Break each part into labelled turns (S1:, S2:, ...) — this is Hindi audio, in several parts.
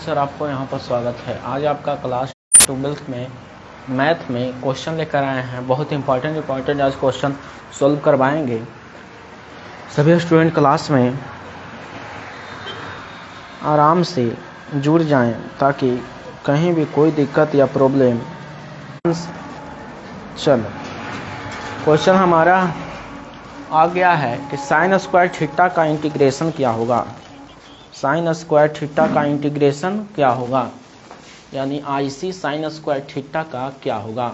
S1: सर आपको यहाँ पर स्वागत है। आज आपका क्लास 12th में मैथ में क्वेश्चन लेकर आए हैं। बहुत इंपॉर्टेंट आज क्वेश्चन सॉल्व करवाएंगे। सभी स्टूडेंट क्लास में आराम से जुड़ जाएं ताकि कहीं भी कोई दिक्कत या प्रॉब्लम। चलो क्वेश्चन हमारा आ गया है कि साइन स्क्वायर थीटा का इंटीग्रेशन क्या होगा। साइन स्क्वायर थीटा का इंटीग्रेशन क्या होगा, यानी आईसी साइन स्क्वायर थीटा का क्या होगा।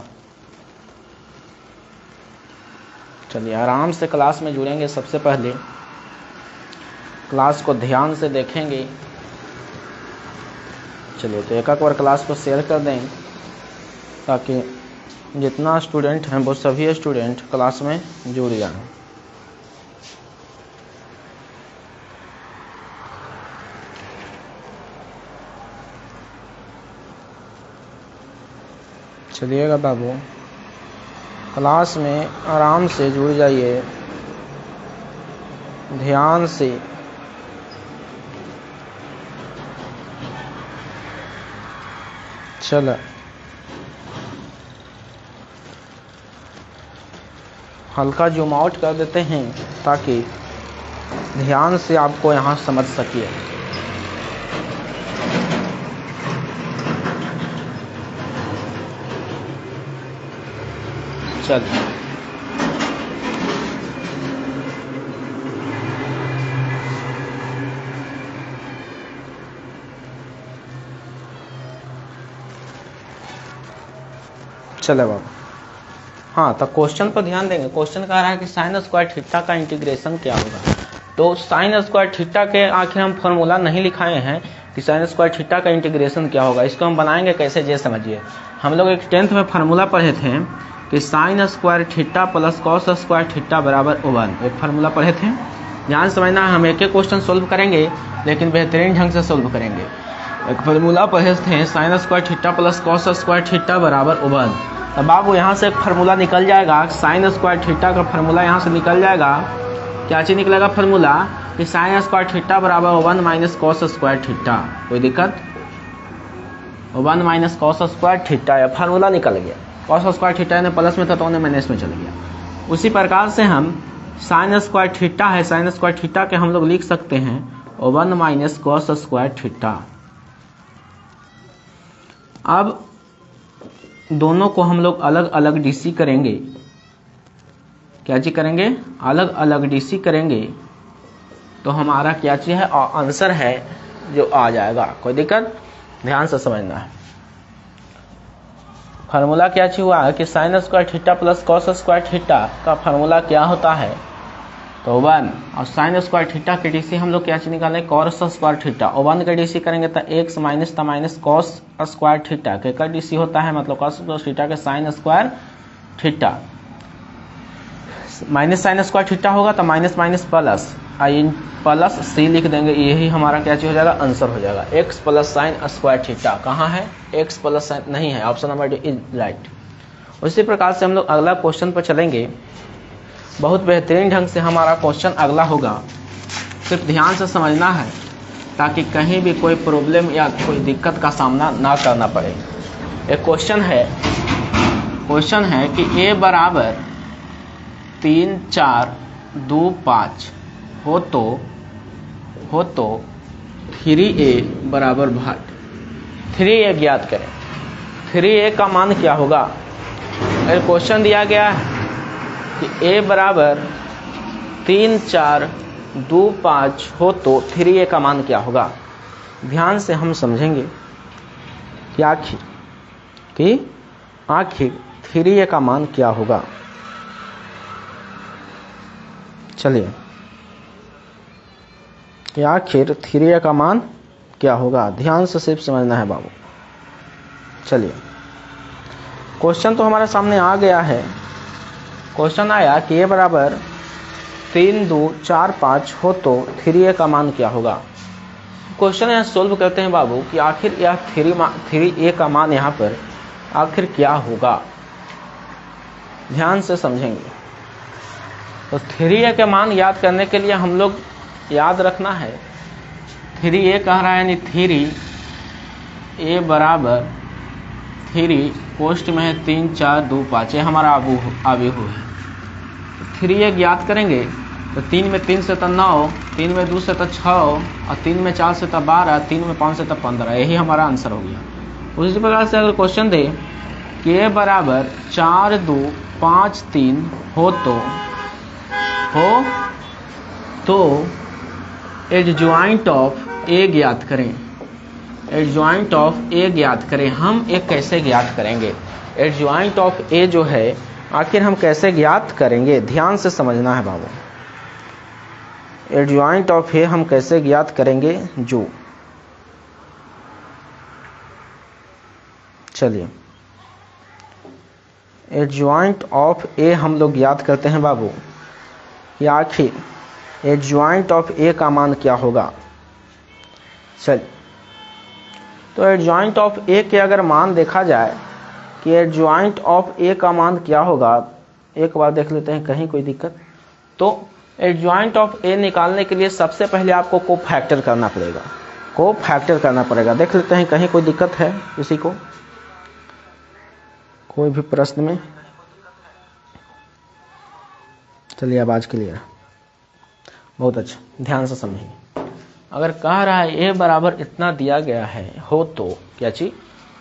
S1: चलिए आराम से क्लास में जुड़ेंगे। सबसे पहले क्लास को ध्यान से देखेंगे। चलिए तो एक बार क्लास को शेयर कर दें ताकि जितना स्टूडेंट हैं वो सभी स्टूडेंट क्लास में जुड़ जाएं। चलिएगा बाबू, क्लास में आराम से जुड़ जाइए, ध्यान से। चलो हल्का जूम आउट कर देते हैं ताकि ध्यान से आपको यहाँ समझ सकिए। चलिए चलो बाबू, हाँ तो क्वेश्चन पर ध्यान देंगे। क्वेश्चन कह रहा है कि साइन स्क्वायर थीटा का इंटीग्रेशन क्या होगा। तो साइन स्क्वायर थीटा के आखिर हम फॉर्मूला नहीं लिखाए हैं कि साइन स्क्वायर थीटा का इंटीग्रेशन क्या होगा। इसको हम बनाएंगे कैसे, ये समझिए। हम लोग एक 10th में फार्मूला पढ़े थे कि sine square theta plus cos square theta बराबर 1। एक फार्मूला पढ़े थे। ध्यान समझना, हम एक एक क्वेश्चन सोल्व करेंगे लेकिन बेहतरीन ढंग से सोल्व करेंगे। एक फार्मूला पढ़े थे sine square theta plus cos square theta बराबर 1। अब बाबू यहाँ से एक फार्मूला निकल जाएगा। साइन स्क्वायर थीटा का फार्मूला यहाँ से निकल जाएगा। क्या चीज निकलेगा फार्मूला कि साइन स्क्वायर थीटा बराबर 1 माइनस कॉस स्क्वायर थीटा। कोई दिक्कत? 1 माइनस कॉस स्क्वायर थीटा, या फार्मूला निकल गया। कॉस स्क्वायर थीटा ने प्लस में था तो उन्हें माइनस में चल गया। उसी प्रकार से हम साइन स्क्वायर थीटा है, साइन स्क्वायर थीटा के हम लोग लिख सकते हैं 1 माइनस कॉस स्क्वायर थीटा। अब दोनों को हम लोग अलग अलग डीसी करेंगे। क्या चीज करेंगे? अलग अलग डीसी करेंगे तो हमारा क्या चीज है, आंसर है जो आ जाएगा। कोई दिक्कत? ध्यान से समझना है। फार्मूला क्या चीज हुआ है कि sine square theta plus cos square theta का फार्मूला क्या होता है, तो 1। और साइन स्क्वायर थीटा के डीसी हम लोग क्या चीज निकालें, कॉस स्क्वायर थीटा। और 1 का डीसी करेंगे तो x minus cos square theta के का डीसी होता है, मतलब कॉस प्लस थीटा के sine square theta. Minus sine square theta होगा तो माइनस माइनस प्लस प्लस सी लिख देंगे। यही हमारा क्या चीज हो जाएगा, आंसर हो जाएगा। X plus sine square theta कहाँ है? एक्स प्लस साइन नहीं है, option number D is right. उसी प्रकार से हम लोग अगला क्वेश्चन पर चलेंगे। बहुत बेहतरीन ढंग से हमारा क्वेश्चन अगला होगा। सिर्फ ध्यान से समझना है ताकि कहीं भी कोई प्रॉब्लम या कोई दिक्कत का सामना ना करना पड़े। एक क्वेश्चन है कि a बराबर 3 4 2 5 हो तो 3a बराबर भाग 3a ज्ञात करें। 3a का मान क्या होगा। अगर क्वेश्चन दिया गया है कि a बराबर 3 4 2 5 हो तो 3a का मान क्या होगा। ध्यान से हम समझेंगे कि आखिर 3a का मान क्या होगा। चलिए कि आखिर 3a का मान क्या होगा, ध्यान से सिर्फ समझना है बाबू। चलिए क्वेश्चन तो हमारे सामने आ गया है। क्वेश्चन आया कि a बराबर 3 2 4 5 हो तो 3a का मान क्या होगा। क्वेश्चन यहाँ सोल्व करते हैं बाबू कि आखिर यह 3a का मान यहाँ पर आखिर क्या होगा। ध्यान से समझेंगे। तो 3a के मान याद करने के लिए हम लोग याद रखना है 3a कह रहा है यानी 3 ए बराबर 3, कोष्ट में है 3 4 2 5, ये हमारा आव्यूह है। 3 ये ज्ञात करेंगे तो 3 में 3 से तो 9, 3 में 2 से तो 6, और 3 में 4 से तो 12, 3 में 5 से तो 15, यही हमारा आंसर हो गया। उसी प्रकार से अगर क्वेश्चन दे कि ए बराबर 4 2 5 3 हो तो एडजॉइंट ऑफ ए ज्ञात करें। एडजॉइंट ऑफ ए ज्ञात करें। हम एक कैसे ज्ञात करेंगे एडजॉइंट ऑफ ए जो है, आखिर हम कैसे ज्ञात करेंगे, ध्यान से समझना है बाबू। एडजॉइंट ऑफ ए हम कैसे ज्ञात करेंगे जो, चलिए एडजॉइंट ऑफ ए हम लोग ज्ञात करते हैं बाबू, या आखिर एडजॉइंट ऑफ ए का मान क्या होगा। चलिए तो एडजॉइंट ऑफ ए के अगर मान देखा जाए कि एडजॉइंट ऑफ ए का मान क्या होगा, एक बार देख लेते हैं कहीं कोई दिक्कत। तो एडजॉइंट ऑफ ए निकालने के लिए सबसे पहले आपको कोफैक्टर करना पड़ेगा, कोफैक्टर करना पड़ेगा। देख लेते हैं कहीं कोई दिक्कत है किसी को, कोई भी प्रश्न में। चलिए अब आज क्लियर, बहुत अच्छा, ध्यान से समझिए। अगर कह रहा है ए बराबर इतना दिया गया है हो तो क्या चीज,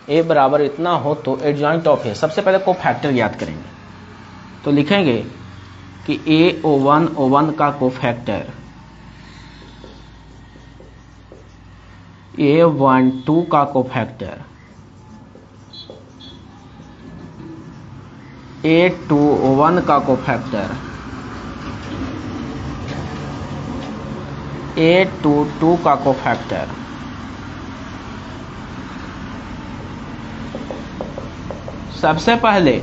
S1: ए बराबर इतना हो तो एडजॉइंट ऑफ ए, सबसे पहले कोफैक्टर याद करेंगे। तो लिखेंगे कि A01 का कोफैक्टर A12 का कोफैक्टर A21 का कोफैक्टर A22 का कोफैक्टर सबसे पहले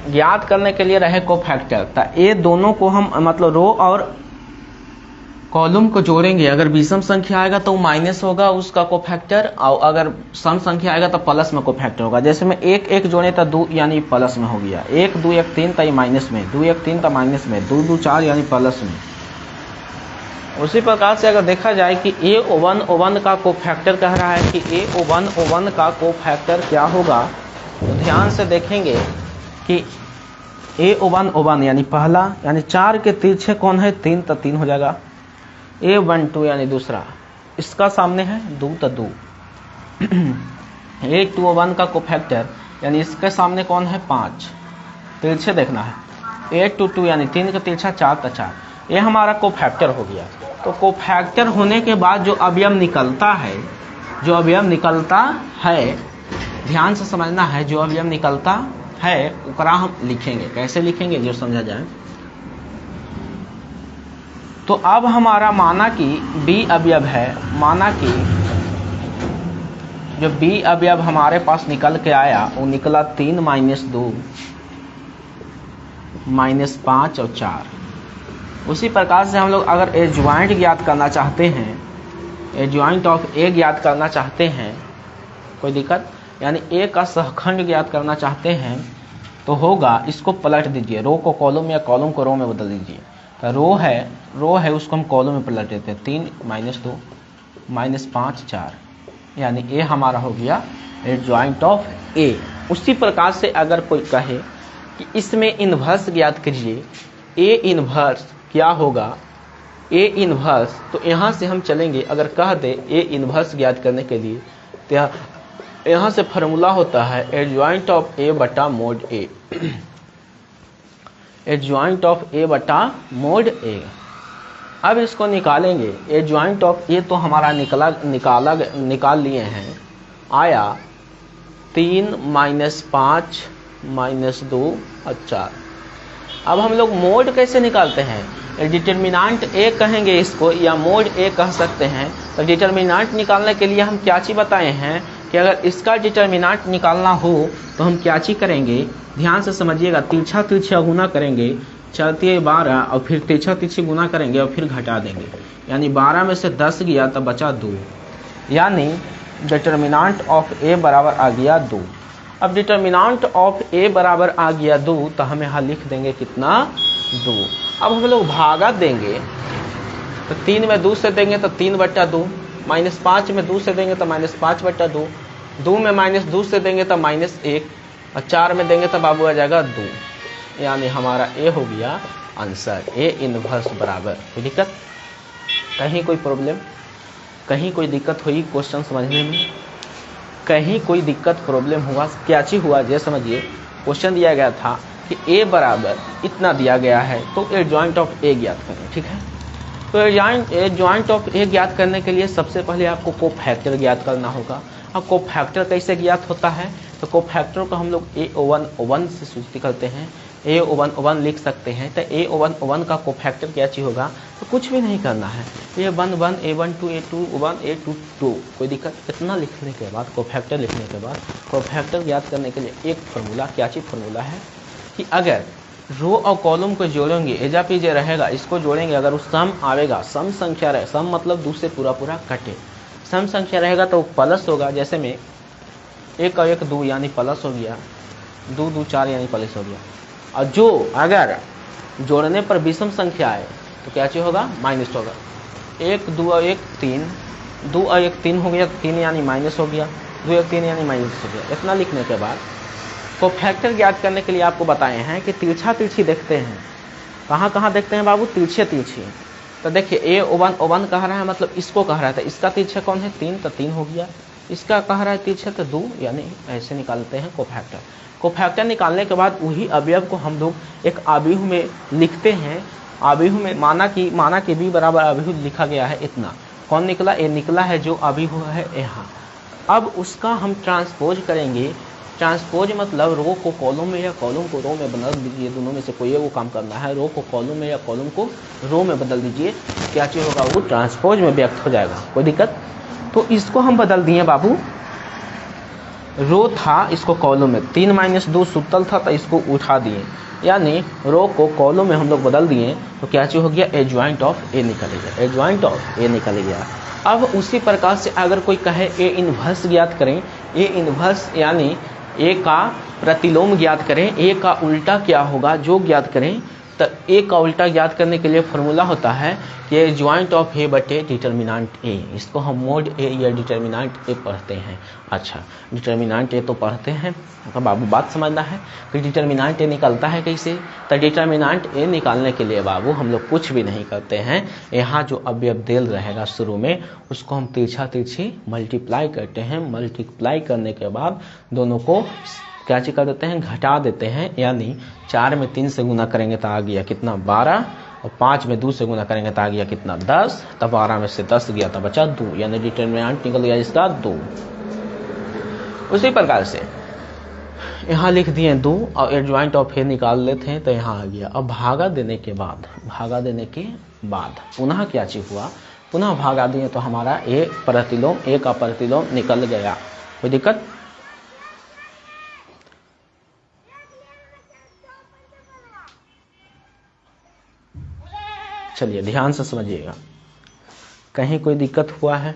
S1: ज्ञात करने के लिए रहे कोफैक्टर, तो ये दोनों को हम मतलब रो और कॉलम को जोड़ेंगे। अगर विषम संख्या आएगा तो माइनस होगा उसका कोफैक्टर, और अगर सम संख्या आएगा तो प्लस में कोफैक्टर होगा। जैसे में 1 1 जोड़े तो 2 यानी प्लस में हो गया, 1 2 1 3 तो माइनस में, 2 1 3 तो माइनस में, 2 2 4 यानी प्लस में। उसी प्रकार से अगर देखा जाए कि A01 का कोफैक्टर कह रहा है कि A01 का कोफैक्टर क्या होगा, तो ध्यान से देखेंगे कि A01 यानी पहला, यानी 4 के तिरछे कौन है 3, तो 3 हो जाएगा। A12 यानी दूसरा, इसका सामने है 2 तो 2। A21 का कोफैक्टर यानी इसके सामने कौन है 5, तिरछे देखना है। A22 यानी 3 का तिरछा 4 तो 4, ये हमारा कोफैक्टर हो गया। तो कोफैक्टर होने के बाद जो अवयव निकलता है, जो अवयव निकलता है, ध्यान से समझना है, जो अवयव निकलता है उकरा हम लिखेंगे। कैसे लिखेंगे जो समझा जाए। तो अब हमारा माना कि बी अवयव है, माना कि जो बी अवयव हमारे पास निकल के आया वो निकला 3 - 2 -5 और 4। उसी प्रकार से हम लोग अगर एडजॉइंट ज्ञात करना चाहते हैं, एडजॉइंट ऑफ ए ज्ञात करना चाहते हैं, कोई दिक्कत, यानी ए का सहखंड ज्ञात करना चाहते हैं, तो होगा, इसको पलट दीजिए, रो को कॉलम या कॉलम को रो में बदल दीजिए। तो रो है उसको हम कॉलम में पलट देते हैं। 3 - 2 -5 4, यानी ए हमारा हो गया एडजॉइंट ऑफ ए। उसी प्रकार से अगर कोई कहे कि इसमें इन्वर्स ज्ञात कीजिए, ए इन्वर्स क्या होगा, ए इन्वर्स, तो यहाँ से हम चलेंगे। अगर कह दे ए इन्वर्स ज्ञात करने के लिए, तो यहाँ से फार्मूला होता है एडजॉइंट ऑफ ए बटा मोड ए, एडजॉइंट ऑफ ए बटा मोड ए। अब इसको निकालेंगे। एडजॉइंट ऑफ ए तो हमारा निकाल लिए हैं, आया 3 - 5 - 2 और 4। अब हम लोग मोड कैसे निकालते हैं, डिटर्मिनेंट ए कहेंगे इसको, या मोड ए कह सकते हैं। तो डिटर्मिनेंट निकालने के लिए हम क्या चीज बताए हैं कि अगर इसका डिटर्मिनेंट निकालना हो तो हम क्या चीज करेंगे, ध्यान से समझिएगा। तिरछा तिरछा गुना करेंगे, 4 12, और फिर तिरछा तिरछी गुना करेंगे और फिर घटा देंगे, यानी 12 में से 10 गया तो बचा 2, यानी डिटर्मिनेंट ऑफ ए बराबर आ गया 2। अब डिटर्मिनेंट ऑफ ए बराबर आ गया 2, तो हमें यहाँ लिख देंगे कितना 2। अब हम लोग भागा देंगे, तो 3 में 2 से देंगे तो 3/2, -5 में 2 से देंगे तो -5/2, 2 में -2 से देंगे तब -1 और 4 में देंगे तब बाबू आ जाएगा 2, यानी हमारा ए हो गया आंसर, ए इनवर्स बराबर। कोई दिक्कत, कहीं कोई प्रॉब्लम, कहीं कोई दिक्कत हुई क्वेश्चन समझने में, कहीं कोई दिक्कत प्रॉब्लम हुआ, क्या चीज हुआ ये समझिए। क्वेश्चन दिया गया था कि ए बराबर इतना दिया गया है तो एडजॉइंट ऑफ ए ज्ञात करें, ठीक है। तो एडजॉइंट ऑफ ए ज्ञात करने के लिए सबसे पहले आपको कोफैक्टर ज्ञात करना होगा। अब कोफैक्टर कैसे ज्ञात होता है, तो कोफैक्टर को हम लोग A1 से सूचित करते हैं, A1 लिख सकते हैं। तो A1 का कोफैक्टर क्या चीज होगा, तो कुछ भी नहीं करना है, A11 A12 A21 A22, कोई दिक्कत। इतना लिखने के बाद, कोफैक्टर लिखने के बाद, कोफैक्टर ज्ञात करने के लिए एक फॉर्मूला, क्या चीज फॉर्मूला है कि अगर रो और कॉलम को जोड़ेंगे, एजा पे जो रहेगा इसको जोड़ेंगे, अगर उस सम आवेगा, सम संख्या रहे, सम मतलब 2 से पूरा कटे, सम संख्या रहेगा तो प्लस होगा। जैसे में 1 और 1 2 यानी प्लस हो गया, 2 2 4 यानी प्लस हो गया। और जो अगर जोड़ने पर विषम संख्या है तो क्या चीज होगा, माइनस होगा। 1 2 और 1 3, 2 और 1 3 हो गया, 3 यानी माइनस हो गया, 2 1 3 यानी माइनस हो गया। इतना लिखने के बाद कोफैक्टर ज्ञात करने के लिए आपको बताए हैं कि तिरछा तिरछी देखते हैं। कहाँ कहाँ देखते हैं बाबू, तिरछे तिरछी। तो देखिए A1 कह रहा है, मतलब इसको कह रहा था, इसका तिरछा कौन है 3, तो 3 हो गया। इसका कह रहा है तिरछा तो 2, यानी ऐसे निकालते हैं कोफैक्टर। कोफैक्टर निकालने के बाद वही अवयव को हम लोग एक आव्यूह में लिखते हैं। आव्यूह में माना कि B बराबर आव्यूह लिखा गया है इतना, कौन निकला, ए निकला है जो आव्यूह है यहाँ। अब उसका हम ट्रांसपोज करेंगे। ट्रांसपोज मतलब रो को कॉलम में या कॉलम को रो में बदल दीजिए, दोनों में से कोई वो काम करना है। रो को कॉलम में या कॉलम को रो में बदल दीजिए, क्या चीज होगा, वो ट्रांसपोज में व्यक्त हो जाएगा। कोई दिक्कत, तो इसको हम बदल दिए बाबू, रो था इसको कॉलम में, 3 - 2 सुतल था तो इसको उठा दिए, यानी रो को कॉलम में हम लोग बदल दिए, तो क्या चीज हो गया, एडजॉइंट ऑफ ए निकल गया, एडजॉइंट ऑफ ए निकल गया। अब उसी प्रकार से अगर कोई कहे ए इनवर्स ज्ञात करें, ए इनवर्स यानी ए का प्रतिलोम ज्ञात करें, ए का उल्टा क्या होगा जो ज्ञात करें, तो ए का उल्टा ज्ञात करने के लिए फॉर्मूला होता है कि एडजॉइंट ऑफ ए बटे डिटर्मिनेंट ए। इसको हम मोड ए या डिटर्मिनेंट ए पढ़ते हैं। अच्छा, डिटर्मिनेंट ए तो पढ़ते हैं, तो बाबू बात समझना है कि डिटर्मिनेंट ए निकलता है कैसे। तो डिटर्मिनेंट ए निकालने के लिए बाबू हम लोग कुछ भी नहीं करते हैं, यहाँ जो अवयव देल रहेगा शुरू में उसको हम तिरछा तिरछी मल्टीप्लाई करते हैं। मल्टीप्लाई करने के बाद दोनों को क्या चीज कर देते हैं, घटा देते हैं, यानी 4 में 3 से गुना करेंगे तो आ गया कितना 12, और 5 में 2 से गुना करेंगे तो आ गया कितना 10, तब 12 में से 10 गया तो बचा 2, यानी डिटर्मिनेंट निकल गया इसका 2। उसी प्रकार से यहाँ लिख दिए 2 और एडजॉइंट ऑफ ए निकाल लेते हैं तो यहाँ आ गया। अब भागा देने के बाद पुनः क्या चीज हुआ, पुनः भागा दिए तो हमारा ए का प्रतिलोम निकल गया। कोई दिक्कत, चलिए ध्यान से समझिएगा, कहीं कोई दिक्कत हुआ है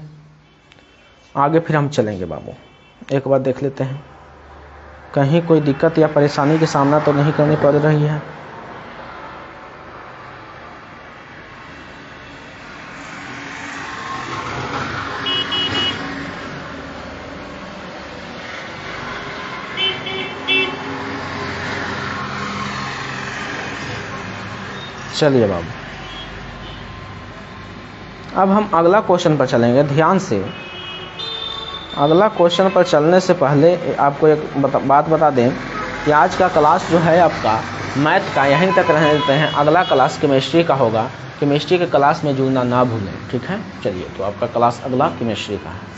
S1: आगे फिर हम चलेंगे बाबू, एक बार देख लेते हैं कहीं कोई दिक्कत या परेशानी का सामना तो नहीं करनी पड़ रही है। चलिए बाबू, अब हम अगला क्वेश्चन पर चलेंगे ध्यान से। अगला क्वेश्चन पर चलने से पहले आपको एक बात बता दें कि आज का क्लास जो है आपका मैथ का यहीं तक रहने देते हैं। अगला क्लास केमिस्ट्री का होगा, केमिस्ट्री के क्लास में जुड़ना ना भूलें, ठीक है। चलिए, तो आपका क्लास अगला केमिस्ट्री का है।